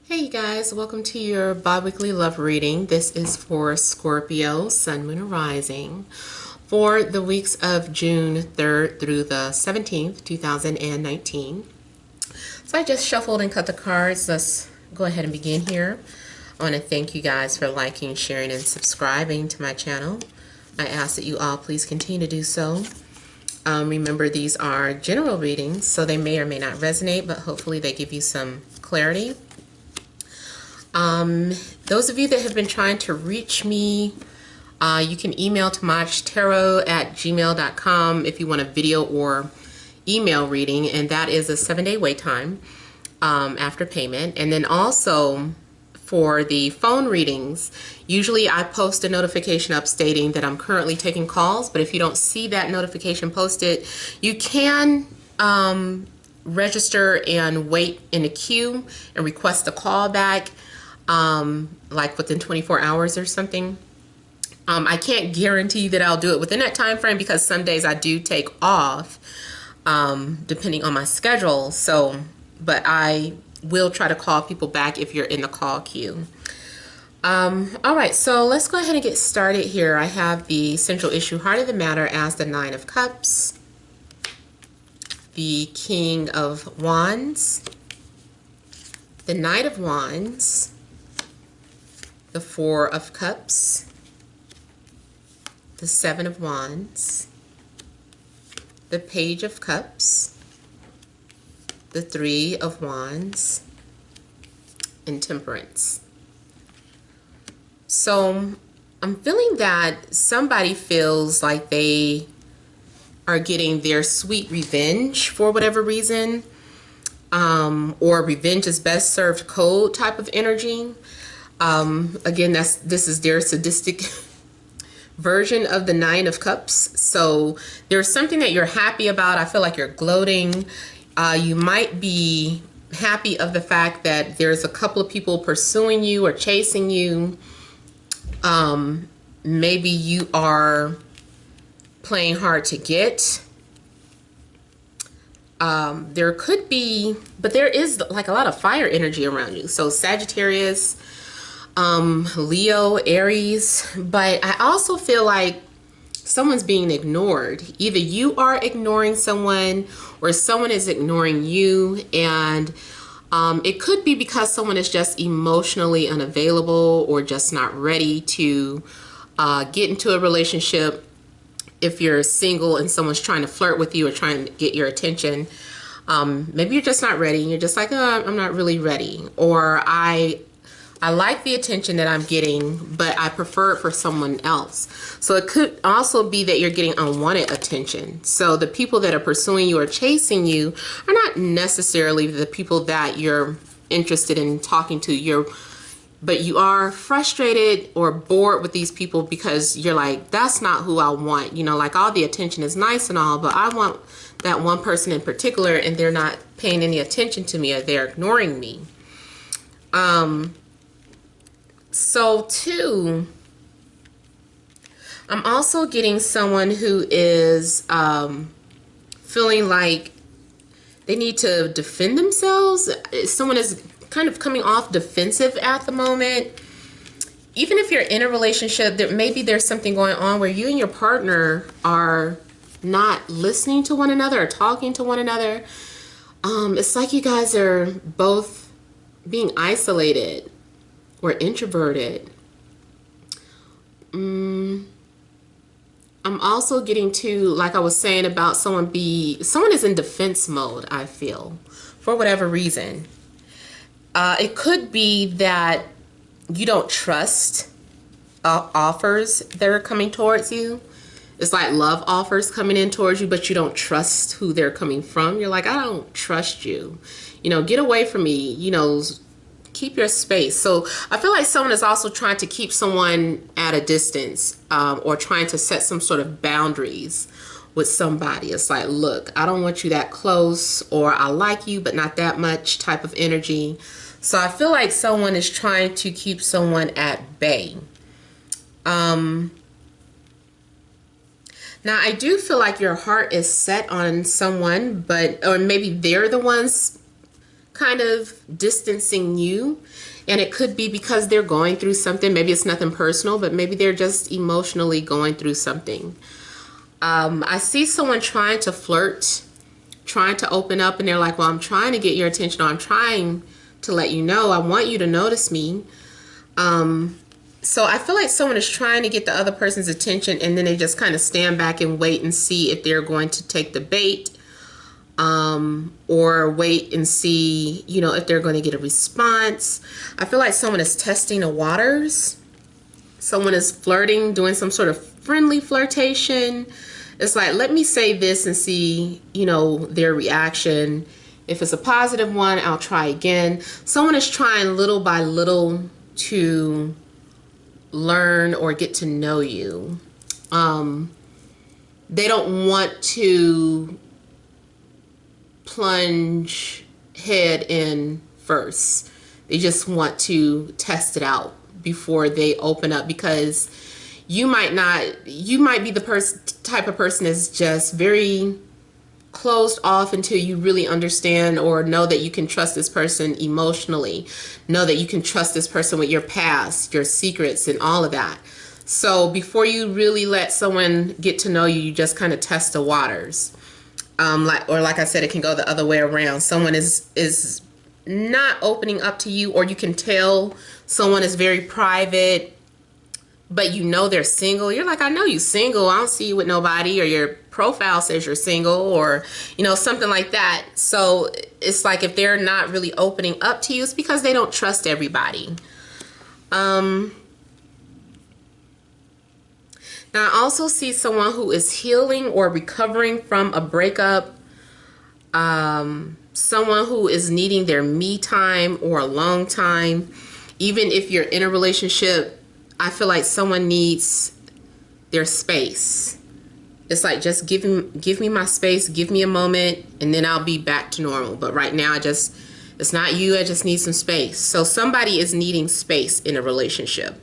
Hey you guys, welcome to your bi-weekly love reading. This is for Scorpio, Sun, Moon, and Rising for the weeks of June 3rd through the 17th, 2019. So I just shuffled and cut the cards. Let's go ahead and begin here. I want to thank you guys for liking, sharing, and subscribing to my channel. I ask that you all please continue to do so. Remember, these are general readings, so they may or may not resonate, but hopefully they give you some clarity. Those of you that have been trying to reach me, you can email TemajTarot@gmail.com if you want a video or email reading, and that is a 7-day wait time after payment. And then also for the phone readings, usually I post a notification up stating that I'm currently taking calls, but if you don't see that notification posted, you can register and wait in a queue and request a call back. Like within 24 hours or something. I can't guarantee that I'll do it within that time frame because some days I do take off, depending on my schedule. So, but I will try to call people back if you're in the call queue. All right, so let's go ahead and get started here. I have the central issue, heart of the matter, as the 9 of Cups, the King of Wands, the Knight of Wands, the 4 of Cups, the 7 of Wands, the Page of Cups, the 3 of Wands, and Temperance. So I'm feeling that somebody feels like they are getting their sweet revenge for whatever reason, or revenge is best served cold type of energy. Again, this is their sadistic version of the 9 of Cups. So there's something that you're happy about. I feel like you're gloating. You might be happy of the fact that there's a couple of people pursuing you or chasing you. Maybe you are playing hard to get. There could be, but there is like a lot of fire energy around you. So Sagittarius, Leo, Aries, but I also feel like someone's being ignored. Either you are ignoring someone or someone is ignoring you, and it could be because someone is just emotionally unavailable or just not ready to get into a relationship. If you're single and someone's trying to flirt with you or trying to get your attention, maybe you're just not ready and you're just like, oh, I'm not really ready, or I like the attention that I'm getting, but I prefer it for someone else. So it could also be that you're getting unwanted attention. So the people that are pursuing you or chasing you are not necessarily the people that you're interested in talking to. But you are frustrated or bored with these people because you're like, that's not who I want. You know, like all the attention is nice and all, but I want that one person in particular, and they're not paying any attention to me, or they're ignoring me. So too, I'm also getting someone who is feeling like they need to defend themselves. Someone is kind of coming off defensive at the moment. Even if you're in a relationship, maybe there's something going on where you and your partner are not listening to one another or talking to one another. It's like you guys are both being isolated or introverted. I'm also getting to, like I was saying about someone is in defense mode, I feel, for whatever reason. It could be that you don't trust offers that are coming towards you. It's like love offers coming in towards you, but you don't trust who they're coming from. You're like, I don't trust you. You know, get away from me. You know, keep your space. So I feel like someone is also trying to keep someone at a distance, or trying to set some sort of boundaries with somebody. It's like, look, I don't want you that close, or I like you but not that much type of energy. So I feel like someone is trying to keep someone at bay. Now I do feel like your heart is set on someone, or maybe they're the ones kind of distancing you. And it could be because they're going through something. Maybe it's nothing personal, but maybe they're just emotionally going through something. I see someone trying to flirt, trying to open up, and they're like, well, I'm trying to get your attention, or I'm trying to let you know, I want you to notice me. So I feel like someone is trying to get the other person's attention, and then they just kind of stand back and wait and see if they're going to take the bait, or wait and see, you know, if they're going to get a response. I feel like someone is testing the waters. Someone is flirting, doing some sort of friendly flirtation. It's like, let me say this and see, you know, their reaction. If it's a positive one, I'll try again. Someone is trying little by little to learn or get to know you. They don't want to plunge head in first. They just want to test it out before they open up, because you might be the type of person that's just very closed off until you really understand or know that you can trust this person emotionally, know that you can trust this person with your past, your secrets, and all of that. So before you really let someone get to know you, you just kind of test the waters. Like I said, it can go the other way around. Someone is not opening up to you, or you can tell someone is very private, but you know they're single. You're like, I know you single. I don't see you with nobody, or your profile says you're single, or, you know, something like that. So it's like, if they're not really opening up to you, it's because they don't trust everybody. Now, I also see someone who is healing or recovering from a breakup. Someone who is needing their me time or alone time. Even if you're in a relationship, I feel like someone needs their space. It's like, just give me my space, give me a moment, and then I'll be back to normal. But right now, it's not you, I just need some space. So somebody is needing space in a relationship.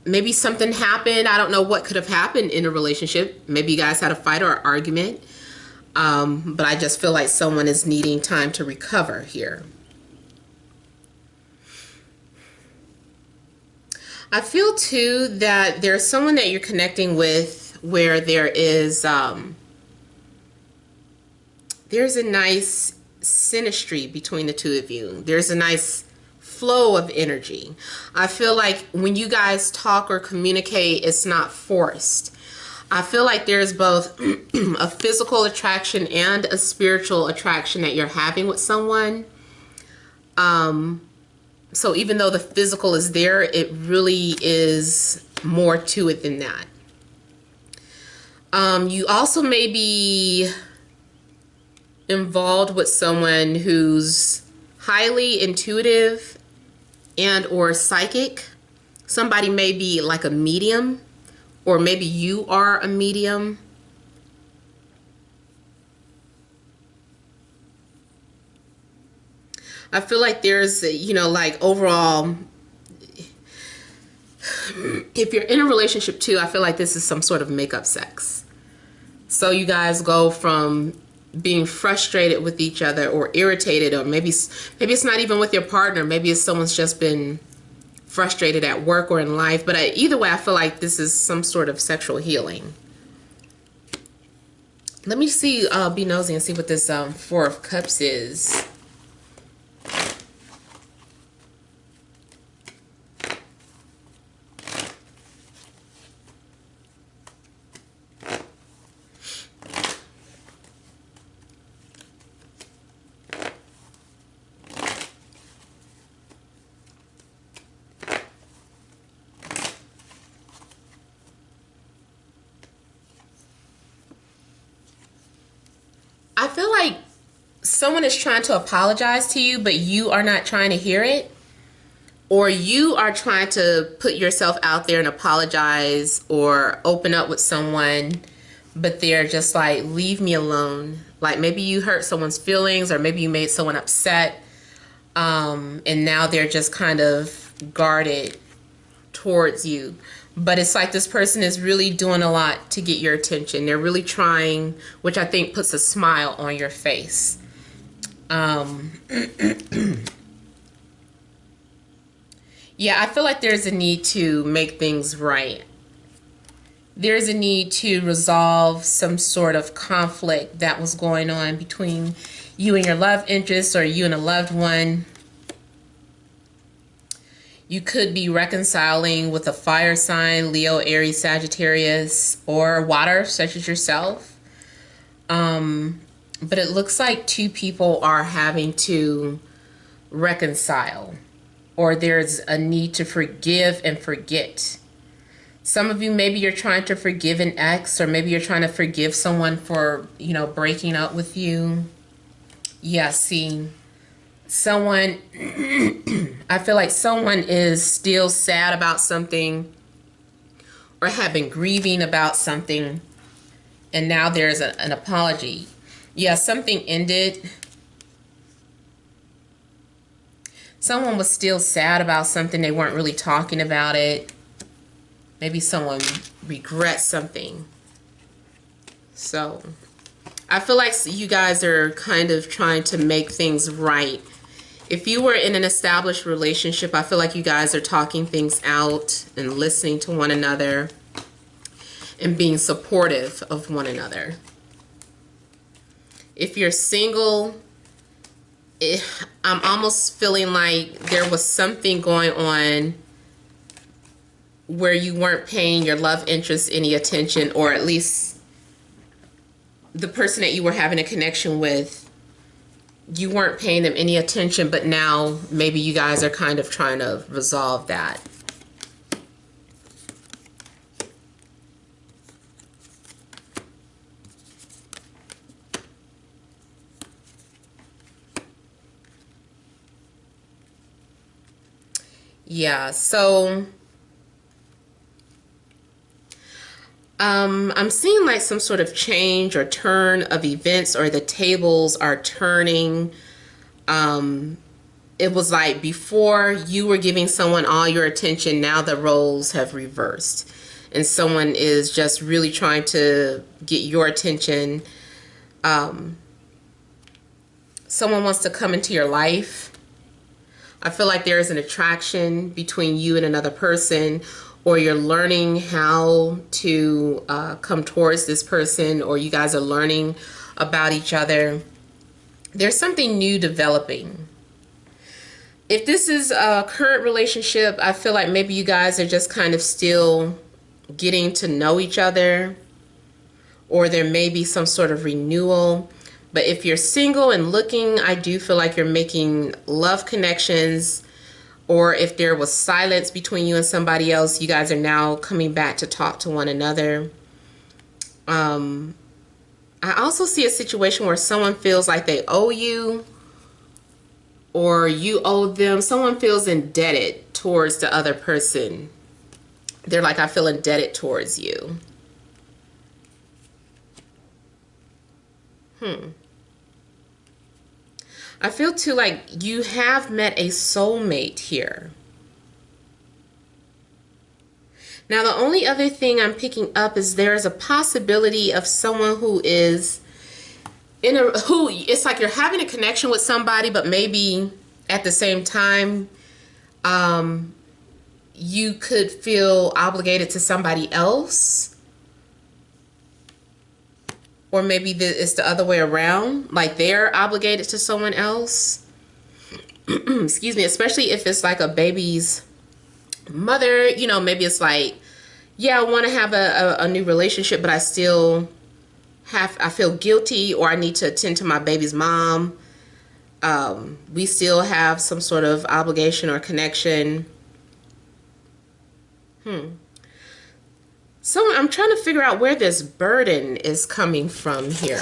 Maybe something happened. I don't know what could have happened in a relationship. Maybe you guys had a fight or an argument. But I just feel like someone is needing time to recover here. I feel too that there's someone that you're connecting with where there's a nice synastry between the two of you. There's a nice flow of energy. I feel like when you guys talk or communicate, it's not forced. I feel like there's both a physical attraction and a spiritual attraction that you're having with someone. So even though the physical is there, it really is more to it than that. You also may be involved with someone who's highly intuitive and or psychic. Somebody may be like a medium, or maybe you are a medium. I feel like there's, you know, like overall, if you're in a relationship too, I feel like this is some sort of makeup sex. So you guys go from being frustrated with each other or irritated, or maybe it's not even with your partner. Maybe it's someone's just been frustrated at work or in life. But either way, I feel like this is some sort of sexual healing. Let me see, be nosy and see what this Four of Cups is. I feel like someone is trying to apologize to you, but you are not trying to hear it. Or you are trying to put yourself out there and apologize or open up with someone, but they're just like, leave me alone. Like maybe you hurt someone's feelings, or maybe you made someone upset, and now they're just kind of guarded towards you. But it's like this person is really doing a lot to get your attention. They're really trying, which I think puts a smile on your face. Um, yeah, I feel like there's a need to make things right. There's a need to resolve some sort of conflict that was going on between you and your love interest, or you and a loved one. You could be reconciling with a fire sign, Leo, Aries, Sagittarius, or water, such as yourself. But it looks like two people are having to reconcile, or there's a need to forgive and forget. Some of you, maybe you're trying to forgive an ex, or maybe you're trying to forgive someone for, breaking up with you. Yeah, see, someone, I feel like someone is still sad about something, or have been grieving about something, and now there's an apology. Yeah, something ended. Someone was still sad about something. They weren't really talking about it. Maybe someone regrets something. So I feel like you guys are kind of trying to make things right. If you were in an established relationship, I feel like you guys are talking things out and listening to one another and being supportive of one another. If you're single, I'm almost feeling like there was something going on where you weren't paying your love interest any attention, or at least the person that you were having a connection with, you weren't paying them any attention, but now maybe you guys are kind of trying to resolve that. Yeah, so I'm seeing like some sort of change or turn of events, or the tables are turning. It was like before you were giving someone all your attention, now the roles have reversed. And someone is just really trying to get your attention. Someone wants to come into your life. I feel like there is an attraction between you and another person, or you're learning how to come towards this person, or you guys are learning about each other. There's something new developing. If this is a current relationship, I feel like maybe you guys are just kind of still getting to know each other, or there may be some sort of renewal. But if you're single and looking, I do feel like you're making love connections, or if there was silence between you and somebody else, you guys are now coming back to talk to one another. I also see a situation where someone feels like they owe you, or you owe them. Someone feels indebted towards the other person. They're like, I feel indebted towards you. I feel too like you have met a soulmate here. Now, the only other thing I'm picking up is there's a possibility of someone who is it's like you're having a connection with somebody, but maybe at the same time, you could feel obligated to somebody else. Or maybe it's the other way around, like they're obligated to someone else. Excuse me, especially if it's like a baby's mother, maybe it's like, yeah, I want to have a new relationship, but I still I feel guilty, or I need to attend to my baby's mom. We still have some sort of obligation or connection. So I'm trying to figure out where this burden is coming from here.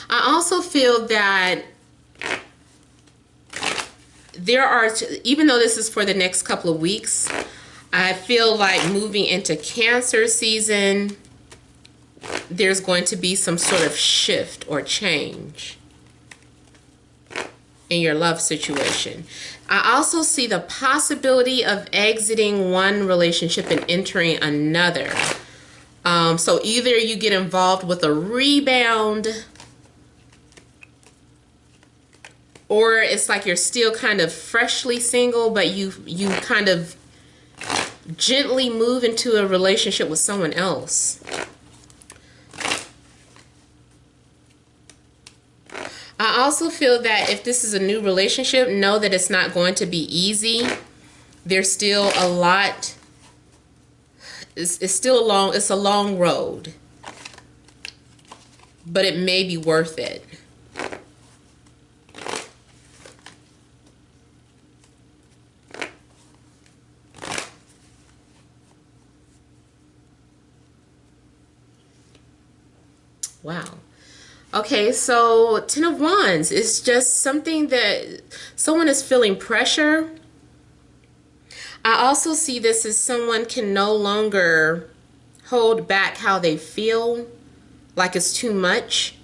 I also feel that there are, even though this is for the next couple of weeks, I feel like moving into Cancer season, there's going to be some sort of shift or change in your love situation. I also see the possibility of exiting one relationship and entering another. So either you get involved with a rebound, Or it's like you're still kind of freshly single, but you kind of gently move into a relationship with someone else. I also feel that if this is a new relationship, know that it's not going to be easy. There's still a lot. It's still it's a long road, but it may be worth it. Wow. Okay, so Ten of Wands is just something that someone is feeling pressure. I also see this as someone can no longer hold back how they feel, like it's too much.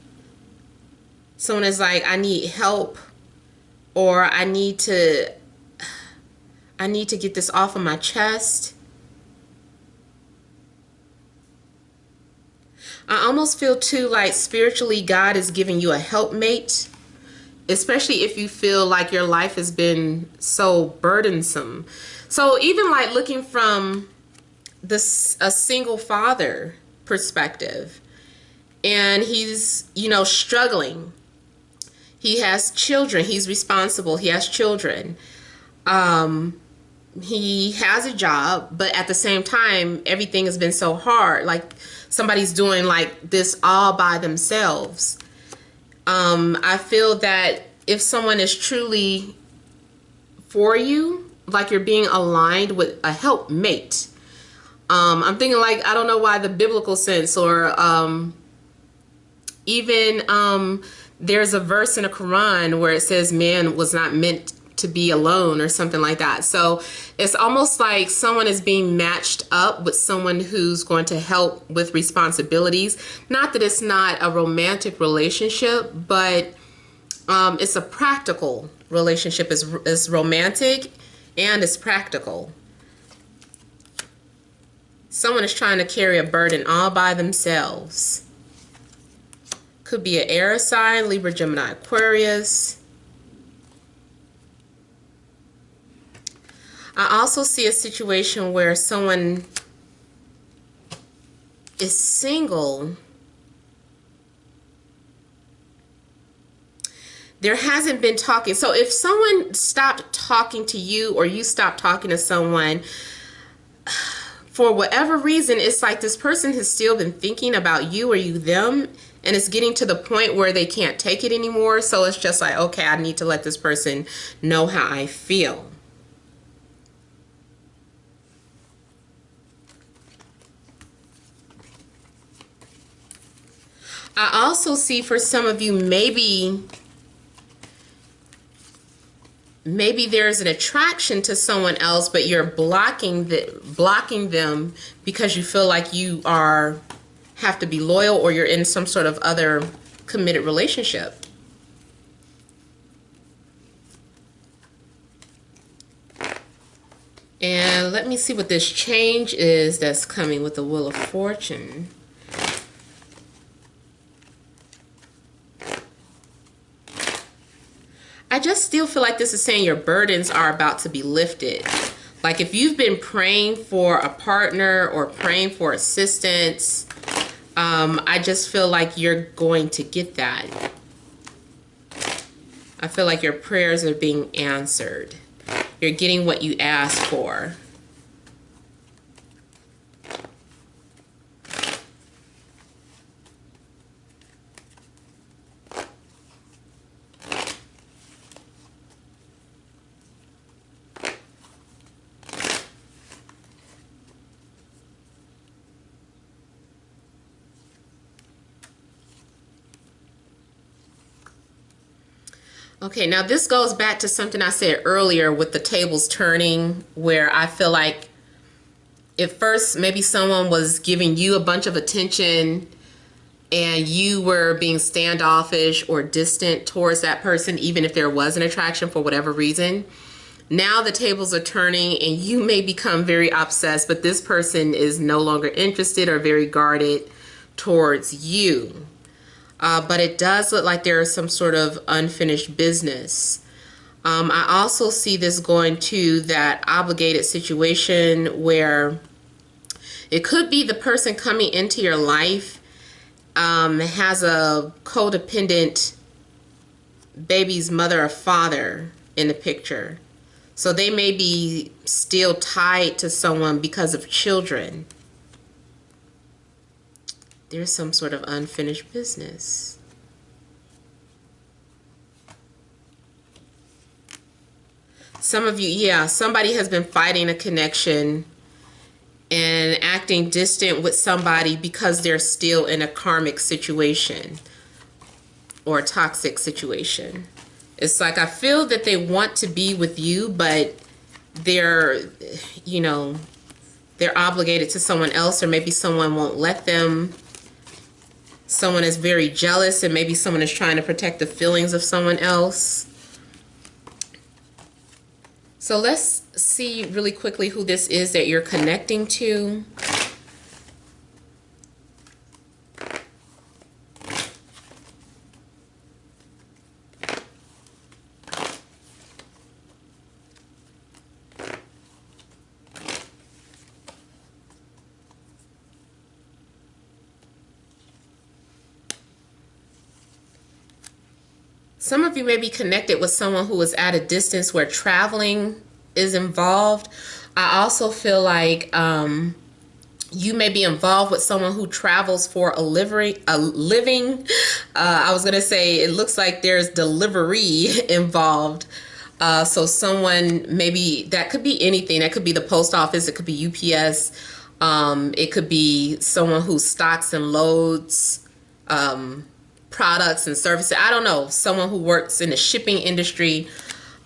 Someone is like, I need help, or I need to get this off of my chest. I almost feel too like spiritually God is giving you a helpmate, especially if you feel like your life has been so burdensome. So even like looking from a single father perspective, and he's, you know, struggling. He has children. He's responsible. He has children. He has a job, but at the same time, everything has been so hard. Like somebody's doing like this all by themselves. I feel that if someone is truly for you, like you're being aligned with a helpmate. I'm thinking like, I don't know why the biblical sense, or even there's a verse in the Quran where it says man was not meant to be alone or something like that. So it's almost like someone is being matched up with someone who's going to help with responsibilities. Not that it's not a romantic relationship, but it's a practical relationship. It's romantic and it's practical. Someone is trying to carry a burden all by themselves. Could be an air sign, Libra, Gemini, Aquarius. I also see a situation where someone is single. There hasn't been talking. So if someone stopped talking to you, or you stopped talking to someone, for whatever reason, it's like this person has still been thinking about you or you them, and it's getting to the point where they can't take it anymore. So it's just like, okay, I need to let this person know how I feel. I also see for some of you, maybe there's an attraction to someone else, but you're blocking them because you feel like you have to be loyal, or you're in some sort of other committed relationship. And let me see what this change is that's coming with the Wheel of Fortune. I just still feel like this is saying your burdens are about to be lifted. Like if you've been praying for a partner or praying for assistance, I just feel like you're going to get that. I feel like your prayers are being answered. You're getting what you asked for. Okay, now this goes back to something I said earlier with the tables turning, where I feel like at first maybe someone was giving you a bunch of attention and you were being standoffish or distant towards that person, even if there was an attraction for whatever reason. Now the tables are turning and you may become very obsessed, but this person is no longer interested or very guarded towards you. But it does look like there is some sort of unfinished business. I also see this going to that obligated situation where it could be the person coming into your life has a codependent baby's mother or father in the picture. So they may be still tied to someone because of children. There's some sort of unfinished business. Some of you, yeah, somebody has been fighting a connection and acting distant with somebody because they're still in a karmic situation or a toxic situation. It's like I feel that they want to be with you, but they're, you know, they're obligated to someone else, or maybe someone won't let them. Someone is very jealous, and maybe someone is trying to protect the feelings of someone else. So let's see really quickly who this is that you're connecting to. Some of you may be connected with someone who is at a distance where traveling is involved. I also feel like you may be involved with someone who travels for a living. I was going to say it looks like there's delivery involved. So someone, maybe that could be anything. That could be the post office. It could be UPS. It could be someone who stocks and loads products and services. I don't know, someone who works in the shipping industry,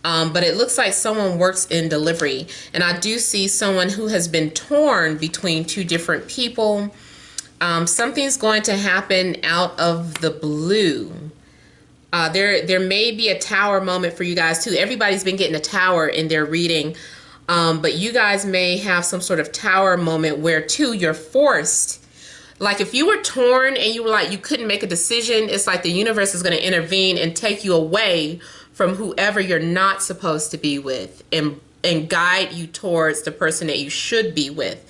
but it looks like someone works in delivery. And I do see someone who has been torn between two different people. Something's going to happen out of the blue. There may be a tower moment for you guys too. Everybody's been getting a tower in their reading, but you guys may have some sort of tower moment where too you're forced. Like if you were torn and you were like, you couldn't make a decision, it's like the universe is going to intervene and take you away from whoever you're not supposed to be with, and guide you towards the person that you should be with,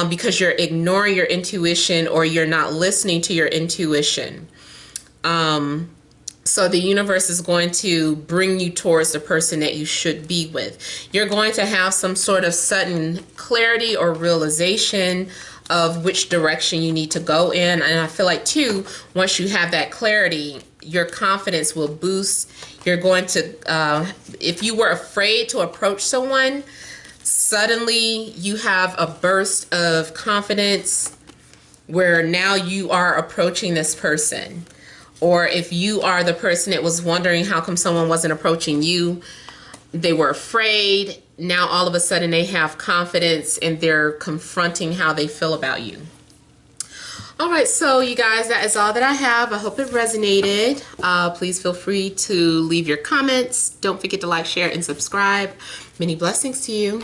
because you're ignoring your intuition, or you're not listening to your intuition. So the universe is going to bring you towards the person that you should be with. You're going to have some sort of sudden clarity or realization of which direction you need to go in. And I feel like too, once you have that clarity, your confidence will boost. You're going to, if you were afraid to approach someone, suddenly you have a burst of confidence where now you are approaching this person. Or if you are the person that was wondering how come someone wasn't approaching you, they were afraid. Now all of a sudden they have confidence and they're confronting how they feel about you. All right, so you guys, that is all that I have. I hope it resonated. Please feel free to leave your comments. Don't forget to like, share, and subscribe. Many blessings to you.